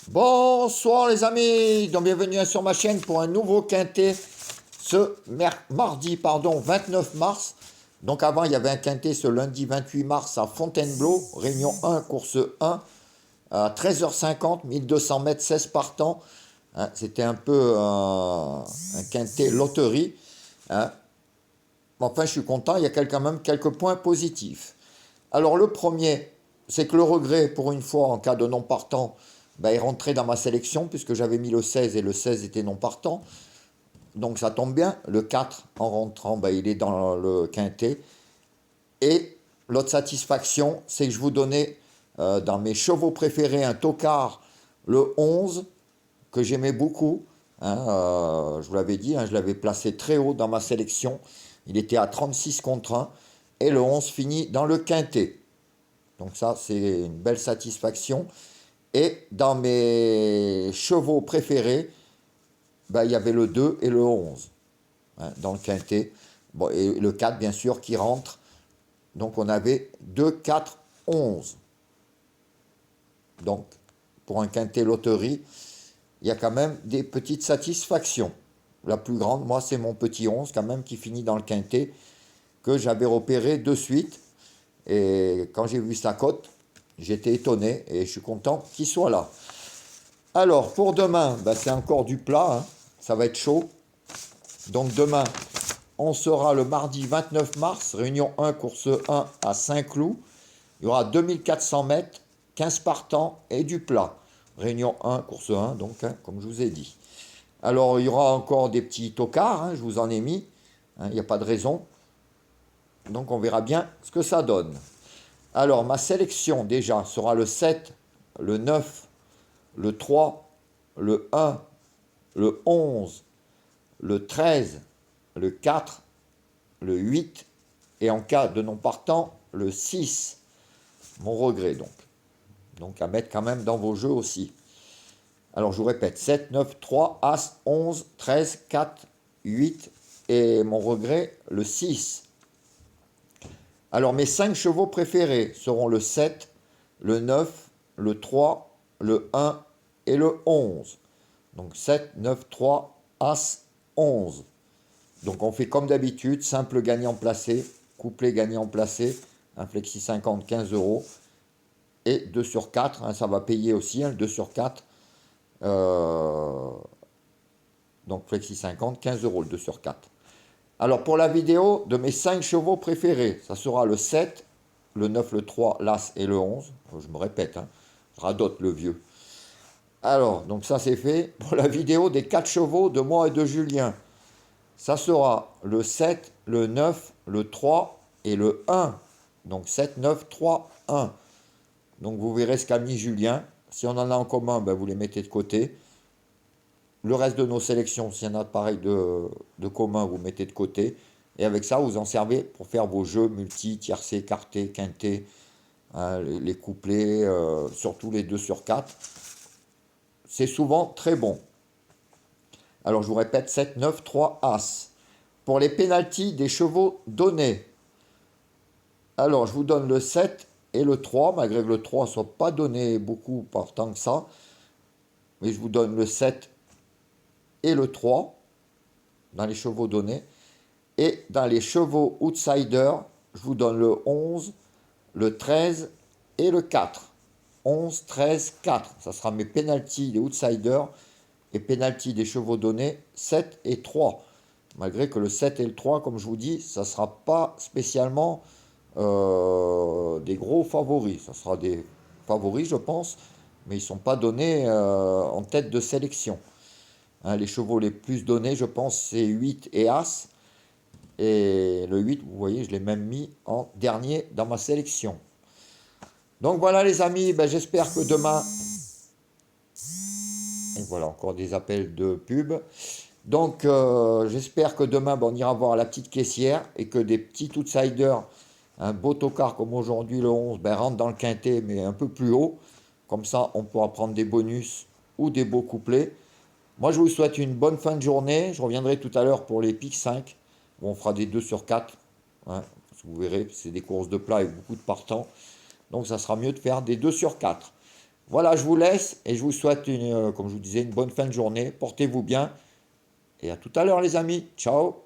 Bonsoir les amis, donc bienvenue sur ma chaîne pour un nouveau quintet ce mardi 29 mars. Donc avant il y avait un quintet ce lundi 28 mars à Fontainebleau, réunion 1, course 1, à 13h50, 1200 mètres, 16 partants. Hein, c'était un peu un quintet loterie. Hein. Enfin je suis content, il y a quand même quelques points positifs. Alors le premier, c'est que le regret pour une fois en cas de non partant, est rentré dans ma sélection puisque j'avais mis le 16 et le 16 était non partant. Donc ça tombe bien. Le 4 en rentrant, il est dans le quintet. Et l'autre satisfaction, c'est que je vous donnais dans mes chevaux préférés un tocard, le 11, que j'aimais beaucoup. Hein, je vous l'avais dit, hein, je l'avais placé très haut dans ma sélection. Il était à 36 contre 1. Et le 11 finit dans le quintet. Donc ça, c'est une belle satisfaction. Et dans mes chevaux préférés, il y avait le 2 et le 11 hein, dans le quintet. Bon, et le 4, bien sûr, qui rentre. Donc on avait 2, 4, 11. Donc, pour un quintet loterie, il y a quand même des petites satisfactions. La plus grande, moi, c'est mon petit 11, quand même, qui finit dans le quintet, que j'avais repéré de suite. Et quand j'ai vu sa cote, j'étais étonné et je suis content qu'il soit là. Alors, pour demain, c'est encore du plat, hein. Ça va être chaud. Donc demain, on sera le mardi 29 mars, réunion 1, course 1 à Saint-Cloud. Il y aura 2400 mètres, 15 partants et du plat. Réunion 1, course 1, donc, hein, comme je vous ai dit. Alors, il y aura encore des petits tocards, hein, je vous en ai mis. Hein, il n'y a pas de raison. Donc, on verra bien ce que ça donne. Alors, ma sélection, déjà, sera le 7, le 9, le 3, le 1, le 11, le 13, le 4, le 8 et en cas de non partant, le 6. Mon regret donc. Donc à mettre quand même dans vos jeux aussi. Alors je vous répète, 7, 9, 3, As, 11, 13, 4, 8 et mon regret, le 6. Alors mes 5 chevaux préférés seront le 7, le 9, le 3, le 1 et le 11. Donc 7, 9, 3, As, 11. Donc on fait comme d'habitude, simple gagnant placé, couplet gagnant placé, un flexi 50, 15 euros. Et 2 sur 4, hein, ça va payer aussi, hein, 2 sur 4. Donc flexi 50, 15 euros le 2 sur 4. Alors pour la vidéo de mes 5 chevaux préférés, ça sera le 7, le 9, le 3, l'As et le 11. Je me répète, hein, je radote le vieux. Alors, donc ça c'est fait. Pour la vidéo des 4 chevaux de moi et de Julien, ça sera le 7, le 9, le 3 et le 1. Donc 7, 9, 3, 1. Donc vous verrez ce qu'a mis Julien. Si on en a en commun, vous les mettez de côté. Le reste de nos sélections, s'il y en a pareil de commun, vous mettez de côté. Et avec ça, vous en servez pour faire vos jeux multi, tiercé, quarté, quinté, hein, les couplets, surtout les 2 sur 4. C'est souvent très bon. Alors je vous répète, 7, 9, 3, As. Pour les pénaltys des chevaux donnés, alors je vous donne le 7 et le 3, malgré que le 3 ne soit pas donné beaucoup par tant que ça. Mais je vous donne le 7 et le 3 dans les chevaux donnés. Et dans les chevaux outsiders, je vous donne le 11, le 13 et le 4. 11, 13, 4. Ça sera mes pénaltys des outsiders et pénaltys des chevaux donnés 7 et 3. Malgré que le 7 et le 3, comme je vous dis, ça ne sera pas spécialement des gros favoris. Ça sera des favoris, je pense, mais ils ne sont pas donnés en tête de sélection. Hein, les chevaux les plus donnés, je pense, c'est 8 et As. Et le 8, vous voyez, je l'ai même mis en dernier dans ma sélection. Donc voilà les amis, j'espère que demain... Et voilà, encore des appels de pub. Donc j'espère que demain, on ira voir la petite caissière et que des petits outsiders, un beau tocard comme aujourd'hui le 11, rentre dans le quintet mais un peu plus haut. Comme ça, on pourra prendre des bonus ou des beaux couplets. Moi, je vous souhaite une bonne fin de journée. Je reviendrai tout à l'heure pour les pics 5, où on fera des 2 sur 4. Hein, vous verrez, c'est des courses de plat avec beaucoup de partants. Donc, ça sera mieux de faire des 2 sur 4. Voilà, je vous laisse et je vous souhaite, comme je vous disais, une bonne fin de journée. Portez-vous bien et à tout à l'heure les amis. Ciao!